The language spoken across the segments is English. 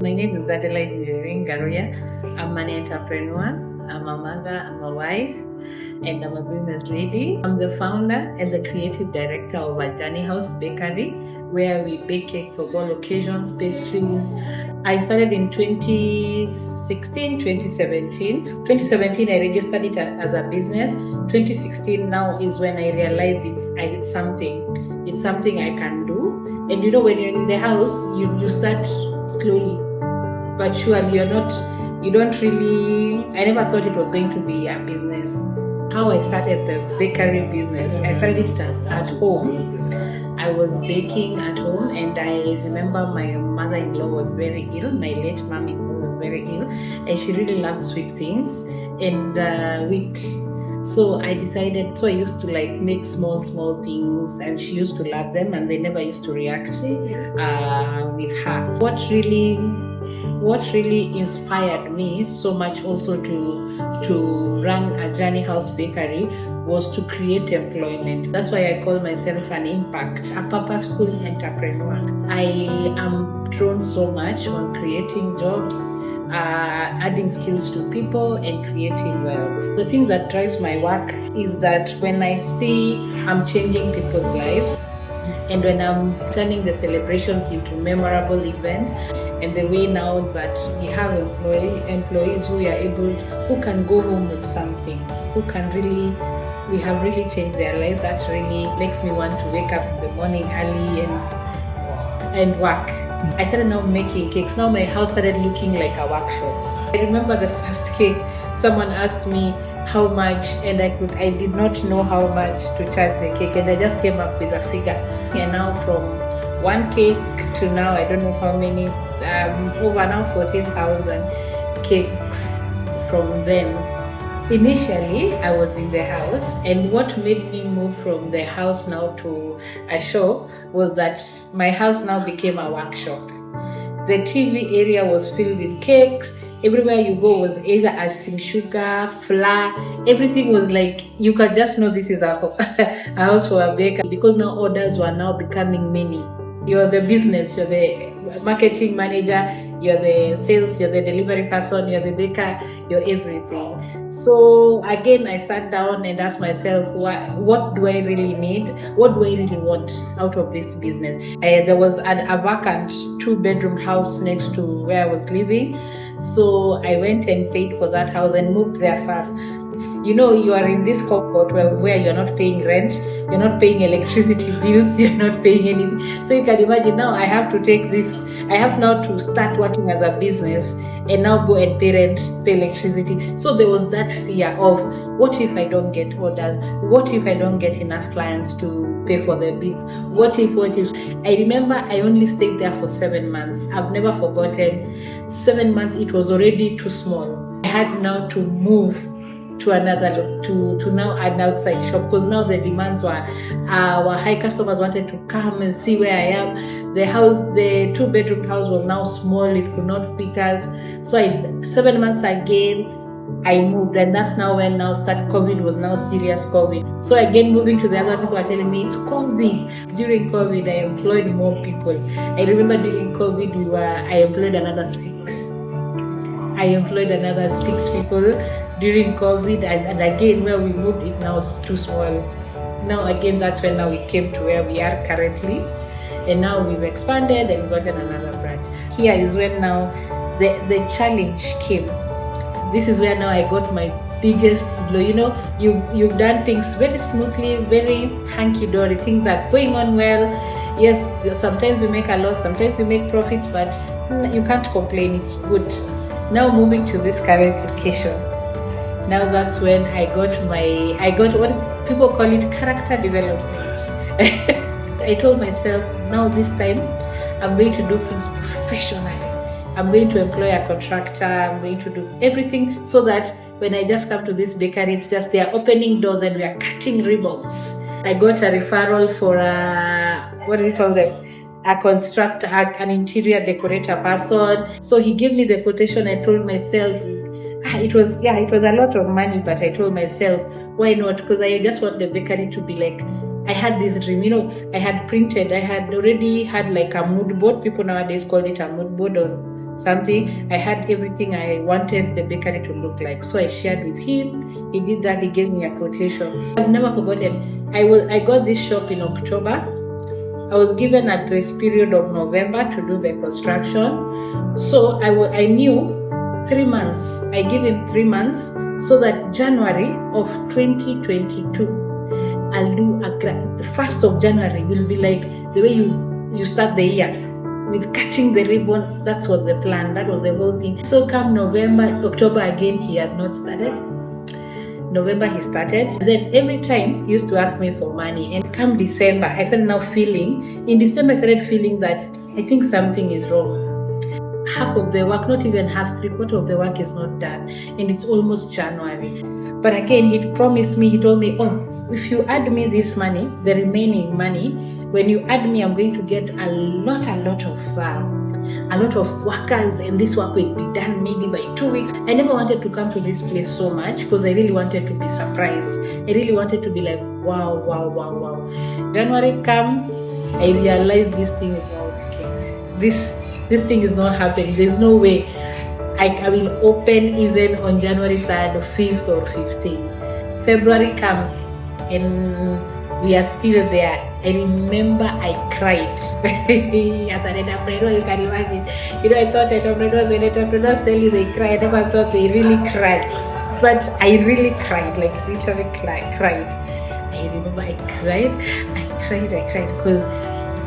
My name is Adelaide Njeri. I'm an entrepreneur, I'm a mother, I'm a wife, and I'm a business lady. I'm the founder and the creative director of Ajani House Bakery, where we bake cakes for all occasions, pastries. I started in 2016, 2017. 2017, I registered it as a business. 2016 now is when I realized it's something I can do. And you know, when you're in the house, you start slowly, but surely I never thought it was going to be a business. How I started the bakery business, I started it at home. I was baking at home, and I remember my mother-in-law was very ill. My late mom-in-law was very ill, and she really loved sweet things and wheat. So I used to make small things, and she used to love them, and they never used to react with her. What really inspired me so much also to run Ajani House Bakery was to create employment. That's why I call myself an impact, a purposeful entrepreneur. I am drawn so much on creating jobs, adding skills to people, and creating wealth. The thing that drives my work is that when I see I'm changing people's lives, and when I'm turning the celebrations into memorable events, and the way now that we have employees who can go home with something, we have really changed their life. That really makes me want to wake up in the morning early and work. I started now making cakes. Now my house started looking like a workshop. I remember the first cake, someone asked me how much, and I did not know how much to charge the cake, and I just came up with a figure. And now from one cake to now, I don't know how many, over now 14,000 cakes from then. Initially, I was in the house, and what made me move from the house now to a shop was that my house now became a workshop. The TV area was filled with cakes. Everywhere you go was either icing sugar, flour. Everything was like, you could just know this is a house for a baker, because now orders were now becoming many. You're the business, you're the marketing manager, you're the sales, you're the delivery person, you're the baker, you're everything. So again, I sat down and asked myself, what do I really need? What do I really want out of this business? There was a vacant 2-bedroom house next to where I was living. So I went and paid for that house and moved there first. You know, you are in this comfort where you're not paying rent, you're not paying electricity bills, you're not paying anything. So you can imagine now I have to start working as a business and now go and pay rent, pay electricity. So there was that fear of, what if I don't get orders? What if I don't get enough clients to pay for their bills? What if? I remember I only stayed there for 7 months. I've never forgotten. 7 months, it was already too small. I had now to move to now an outside shop, because now the demands were high. Customers wanted to come and see where I am. The 2-bedroom house was now small, it could not fit us. So 7 months again I moved, and that's now when COVID was now serious COVID. So again, moving to the other people are telling me it's COVID. During COVID, I employed more people. I remember during COVID I employed another 6 people during COVID, and again where we moved, it now is too small. Now again, that's when now we came to where we are currently, and now we've expanded and gotten another branch. Here is when now the challenge came. This is where now I got my biggest blow. You know, you've done things very smoothly, very hunky-dory, things are going on well. Yes, sometimes we make a loss, sometimes we make profits, but you can't complain, it's good. Now moving to this current location, now that's when I got what people call it character development. I told myself, now this time I'm going to do things professionally. I'm going to employ a contractor. I'm going to do everything so that when I just come to this bakery, it's just they are opening doors and we are cutting ribbons. I got a referral for a constructor, an interior decorator person. So he gave me the quotation. I told myself, it was a lot of money, but I told myself, why not? Because I just want the bakery to be like, I had this dream, I had already had like a mood board. People nowadays call it a mood board something. I had everything I wanted the bakery to look like. So I shared with him. He did that. He gave me a quotation. I've never forgotten. I got this shop in October. I was given a grace period of November to do the construction. So I knew 3 months. I gave him 3 months so that January of 2022, I'll do the 1st of January will be like the way you start the year with cutting the ribbon. That was the plan. That was the whole thing. So come November, October again, he had not started. November he started. Then every time he used to ask me for money. And come December, I started now feeling, in December I started feeling that I think something is wrong. Half of the work, not even half, 3/4 of the work is not done. And it's almost January. But again, he promised me, he told me, oh, if you add me this money, the remaining money, when you add me, I'm going to get a lot of workers, and this work will be done maybe by 2 weeks. I never wanted to come to this place so much because I really wanted to be surprised. I really wanted to be like, wow. January come, I realized this thing is not working. This thing is not happening. There's no way I will open even on January 3rd, 5th or 15th. February comes and we are still there. I remember I cried. As an entrepreneur, you can imagine. I thought when entrepreneurs tell you they cry, I never thought they really cried. But I really cried, like literally cried. I remember I cried because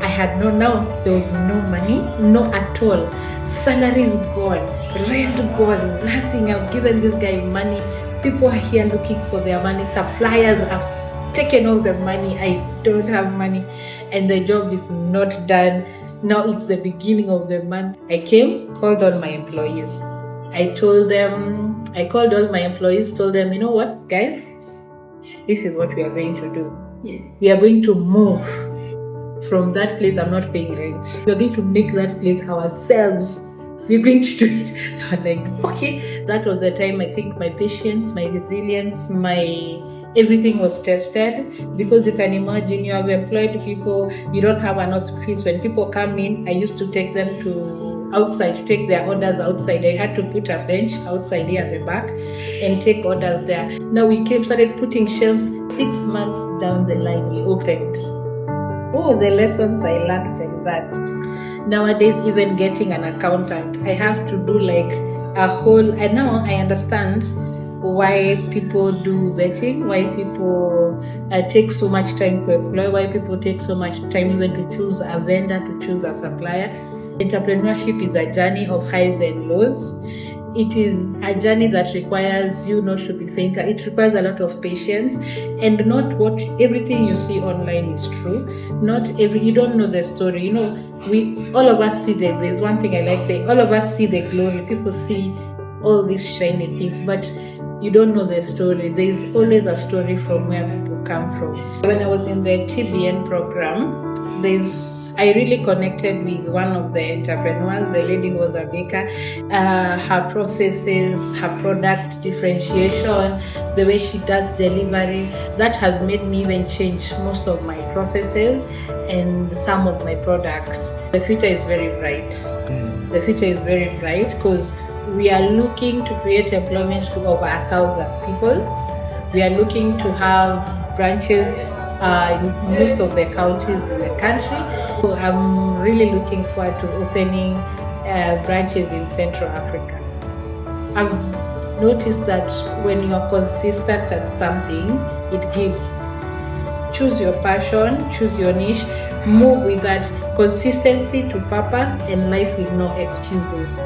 I had now there was no money, no at all. Salaries gone, rent gone, nothing. I've given this guy money. People are here looking for their money. Suppliers have taken all the money. I don't have money, and the job is not done. Now it's the beginning of the month. I called all my employees. I called all my employees, told them, you know what, guys, this is what we are going to do. We are going to move from that place. I'm not paying rent. We are going to make that place ourselves. We're going to do it. So I'm like, okay. That was the time I think my patience, my resilience, everything was tested, because you can imagine you have employed people, you don't have enough fees. When people come in, I used to take them to outside to take their orders outside. I had to put a bench outside here at the back and take orders there. Now we started putting shelves. 6 months down the line, we opened. Oh, the lessons I learned from that. Nowadays, even getting an accountant, I have to do like a whole, and now I understand why people do vetting, why people take so much time to employ, why people take so much time even to choose a vendor, to choose a supplier. Entrepreneurship is a journey of highs and lows. It is a journey that requires you not to be fainter. It requires a lot of patience, and not what everything you see online is true. You don't know the story. All of us see there's one thing I like, all of us see the glory. People see all these shiny things, but you don't know the story. There's always a story from where people come from. When I was in the TBN program, I really connected with one of the entrepreneurs. The lady was a baker. Her processes, her product differentiation, the way she does delivery, that has made me even change most of my processes and some of my products. The future is very bright. The future is very bright because we are looking to create employment to over 1,000 people. We are looking to have branches in most of the counties in the country. So I'm really looking forward to opening branches in Central Africa. I've noticed that when you are consistent at something, it gives. Choose your passion, choose your niche, move with that consistency to purpose, and life with no excuses.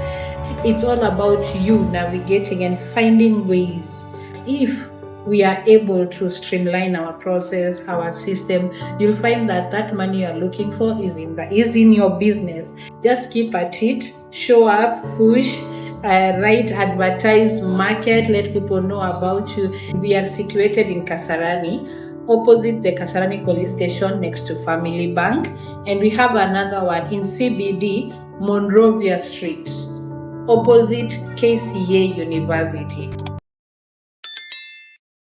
It's all about you navigating and finding ways. If we are able to streamline our process, our system, you'll find that money you're looking for is in your business. Just keep at it, show up, push, write, advertise, market, let people know about you. We are situated in Kasarani, opposite the Kasarani police station next to Family Bank, and we have another one in CBD, Monrovia Street, opposite KCA University.